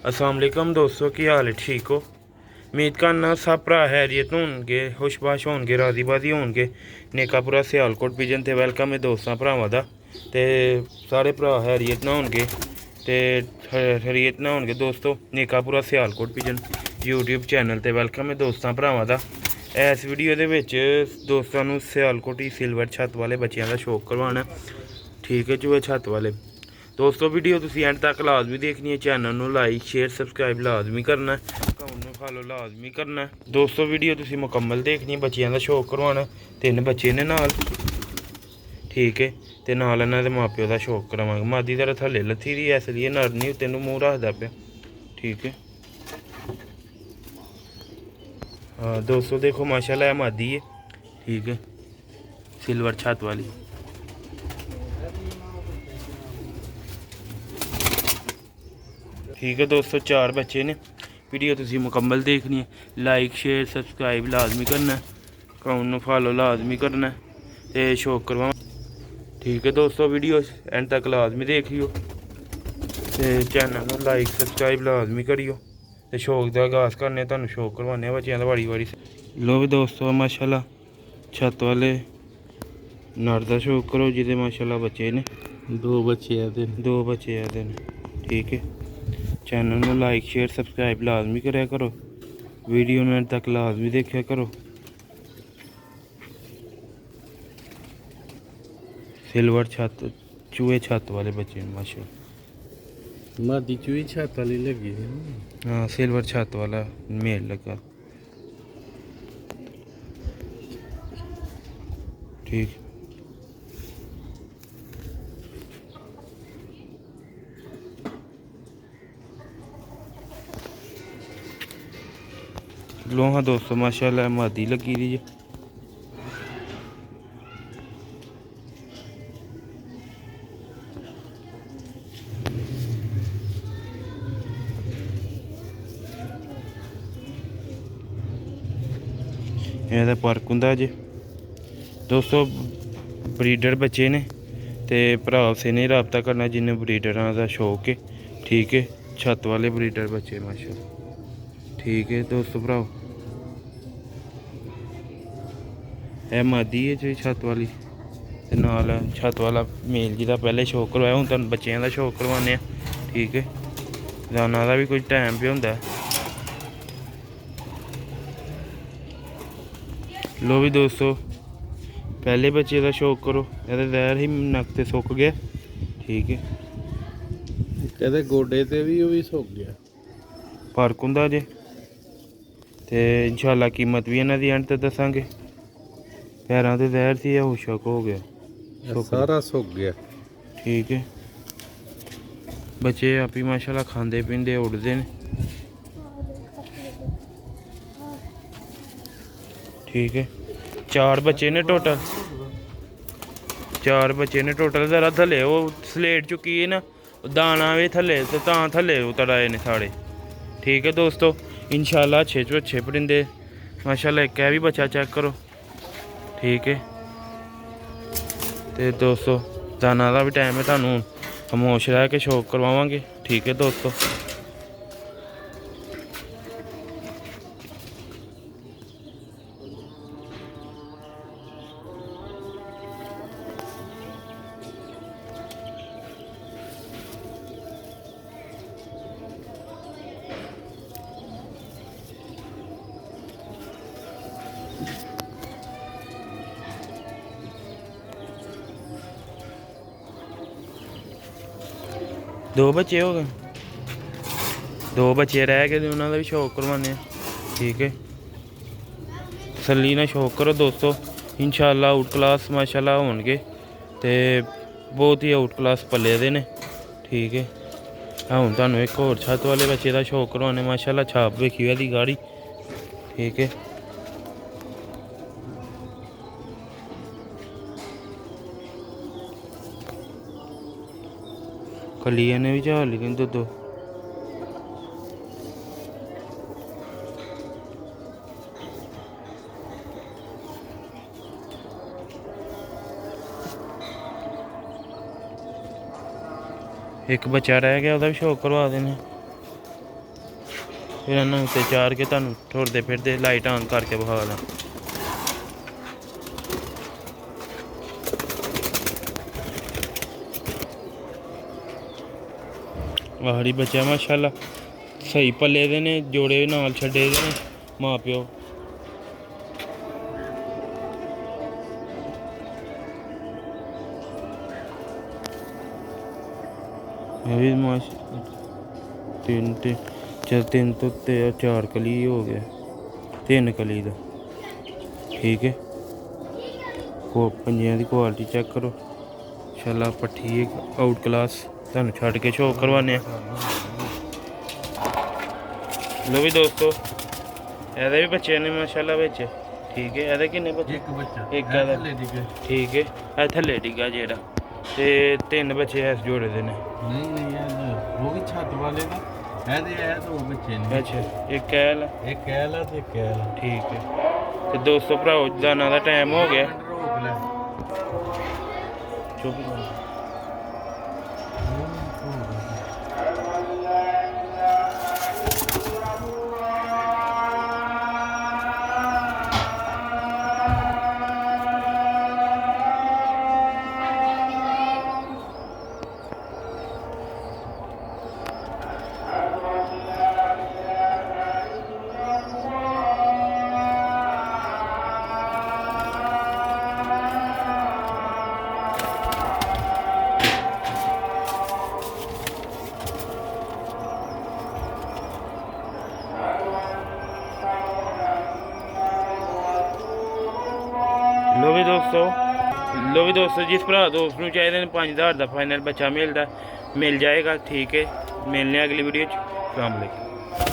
अस्सलाम वालेकुम दोस्तों, की हाल है? ठीक हो? उम्मीद करना सब भरा हैरियत होणगे, खुशबाश होणगे, राजी बाजी होणगे। नेकापुरा सियालकोट पिजन ते वेलकम है दोस्तों भरावां दा। ते सारे भरा हैरियत ना होणगे ते हैरियत ना होणगे दोस्तों। नेकापुरा सियालकोट पिजन यूट्यूब चैनल ते वेलकम है दोस्तों भरावां दा। इस वीडियो दे विच दोस्तां नूं सियालकोटी सिल्वर छत्त वाले बच्चों का शौक करवाना, ठीक है। चूहे छत्त वाले दोस्तों वीडियो तुम एंड तक लाजमी देखनी है। चैनल में लाइक शेयर सबसक्राइब लाजमी करना, अकाउंट में फॉलो लाजमी करना दोस्तों। वीडियो तुम मुकम्मल देखनी, बच्चों का शौक करवाना। 3 बच्चे ने नाल, ठीक है। तो नाल इन्होंने माँ प्यो का शौक करवाएंगे। मादी तेरा थले लत्थी दी, इसलिए नर नहीं तेन मूँह रखता पे, ठीक है। हाँ दोस्तों देखो माशाल्लाह मादी है, ठीक है, सिल्वर छत वाली। ठीक है दोस्तों, 4 बच्चे ने। वीडियो तुम मुकम्मल देखनी है, लाइक शेयर सबसक्राइब लाजमी करना, अकाउंट में फॉलो लाजमी करना तो शौक करवा, ठीक है दोस्तों। वीडियो एंड तक लाजमी देखियो तो चैनल में लाइक सबसक्राइब लाजमी करियो तो शौक का आगाज़ करने, तुम शौक करवाने बच्चों का बड़ी बड़ी। लो भी दोस्तों माशाल्लाह छत वाले नर का शौक करो जिसे माशाल्लाह बच्चे ने 2 बच्चे आते 2 बच्चे आते हैं, ठीक है। चैनल में लाइक शेयर सबसक्राइब लाजमी कराया करो, वीडियो में तक लाजमी देखा करो। सिल्वर छत चूहे छत वाले बच्चे माशाल्लाह। मादी चूही छत वाली लगी है। हाँ सिल्वर छत वाला मेल लगा, ठीक। लो हाँ दोस्तों माशाल्लाह मादी लगी दी है। ਇਹਦਾ ਪਾਰਕ ਹੁੰਦਾ ਜੇ दोस्तों। ब्रीडर बच्चे ने तो भरा से नहीं रबता करना जिन्हें ब्रीडर का शौक है, ठीक है। छत वाले ब्रीडर बच्चे माशाल्लाह, ठीक है दोस्तों भराओ। यह मादी है जी छत वाली ते नाल छत वाला मेल जी का पहले शौक करवाया, हूँ तुम बच्चों का शौक करवाने, ठीक है। रोजाना का भी कोई टाइम पे होंगे। लो भी दोस्तों पहले बच्चे का शौक करो, ये जहर ही नक ते सुक गया, ठीक है। कहते गोडे ते भी सुक गया, फर्क होंगे जे तो इंशाल्लाह कीमत भी इन्हों की एंड तक दसांगे। पैरों से जहर थी वो शक हो गया, सारा सुक गया, ठीक है। बच्चे आप ही माशाल्लाह खाते पींदे उड़ते हैं, ठीक है। 4 बच्चे ने टोटल, 4 बच्चे ने टोटल। जरा थले वो स्लेट चुकी है ना, दाना भी थले तो थले उतर आए ने साढ़े, ठीक है दोस्तों। इंशाल्लाह अच्छे चो अच्छे परिंदे माशाल्लाह। एक भी बच्चा चेक करो, ठीक है। तो दोस्तों दाना का भी टाइम है, थानू खामोश रह के शौक करवावांगे, ठीक है दोस्तों। दो बच्चे हो गए, 2 बच्चे रह गए, उन्होंने भी शौक करवाने, ठीक है। तसल्ली ना शौक करो दोस्तों। इंशाल्लाह आउट क्लास माशाल्लाह होणगे ते बहुत ही आउट क्लास पले दे ने, ठीक है। हूँ तुहानू एक होर छत वाले बच्चे का शौक करवाने माशाल्लाह। छाप वेखी ओहदी गाड़ी, ठीक है। कलिया ने भी झाल ली दो एक बच्चा रह गया, वह भी शौक करवा देने। ਫਿਰ ਇਹਨਾਂ ਉੱਤੇ ਚਾੜ ਕੇ ਤੁਹਾਨੂੰ ਤੁਰਦੇ ਫਿਰਦੇ ਲਾਈਟ ਆਨ ਕਰਕੇ ਵਿਖਾ ਦਾਂ। ਆਹੜੀ ਬੱਚਾ ਮਾਸ਼ਾਅੱਲਾ ਸਹੀ ਪੱਲੇ ਦੇ ਨੇ, ਜੋੜੇ ਨਾਲ ਛੱਡੇ ਦੇ ਨੇ ਮਾਂ ਪਿਓ। ਇਹ ਵੀ ਤਿੰਨ ਤੋਂ ਤੇ 4 ਕਲੀ ਹੋ ਗਿਆ, 3 ਕਲੀ ਦਾ। ਠੀਕ ਹੈ, ਪੰਜਿਆਂ ਦੀ ਕੁਆਲਿਟੀ ਚੈੱਕ ਕਰੋ ਮਾਸ਼ਾਅੱਲਾ। ਪੱਠੀ ਇੱਕ ਆਊਟ ਕਲਾਸ, ਤੁਹਾਨੂੰ ਛੱਡ ਕੇ ਸ਼ੋਅ ਕਰਵਾਉਂਦੇ ਆ। ਲੋ ਵੀ ਦੋਸਤੋ, ਇਹਦੇ ਵੀ ਬੱਚੇ ਨੇ ਮਾਸ਼ਾਅੱਲਾ ਵਿੱਚ। ਠੀਕ ਹੈ, ਇਹਦੇ ਕਿੰਨੇ ਬੱਚੇ? ਇੱਕ ਬੱਚਾ, ਇੱਕ ਇਹਦਾ। ਠੀਕ ਹੈ, ਇਹ ਥੱਲੇ ਡਿੱਗਾ ਜਿਹੜਾ, ਤੇ 3 ਬੱਚੇ ਇਸ ਜੋੜੇ ਦੇ ਨੇ। ਨਹੀਂ ਉਹ ਵੀ ਛੱਤ ਵਾਲੇ ਦਾ। ਇਹਦੇ ਇਹ 2 ਬੱਚੇ ਨੇ। ਅੱਛਾ, ਇੱਕ ਕੈਲ, ਇੱਕ ਕੈਲ ਆ ਤੇ ਇੱਕ ਕੈਲ ਆ। ਠੀਕ ਹੈ। ਤੇ ਦੋਸਤੋ ਭਰਾਓ, ਦਾਣਾ ਦਾ ਟਾਈਮ ਹੋ ਗਿਆ। ਰੋਕ ਲੈ। ਚੁੱਪ ਕਰ। ਲੋ ਵੀ ਦੋਸਤੋ, ਜਿਸ ਭਰਾ ਦੋਸਤ ਨੂੰ ਚਾਹੀਦੇ ਨੇ 5000 ਦਾ ਫਾਈਨਲ ਬੱਚਾ ਮਿਲ ਜਾਏਗਾ। ਠੀਕ ਹੈ, ਮਿਲਨੇ ਅਗਲੀ ਵੀਡੀਓ 'ਚ। ਅਸਲਾਮ ਵਾਲੇਕੁਮ।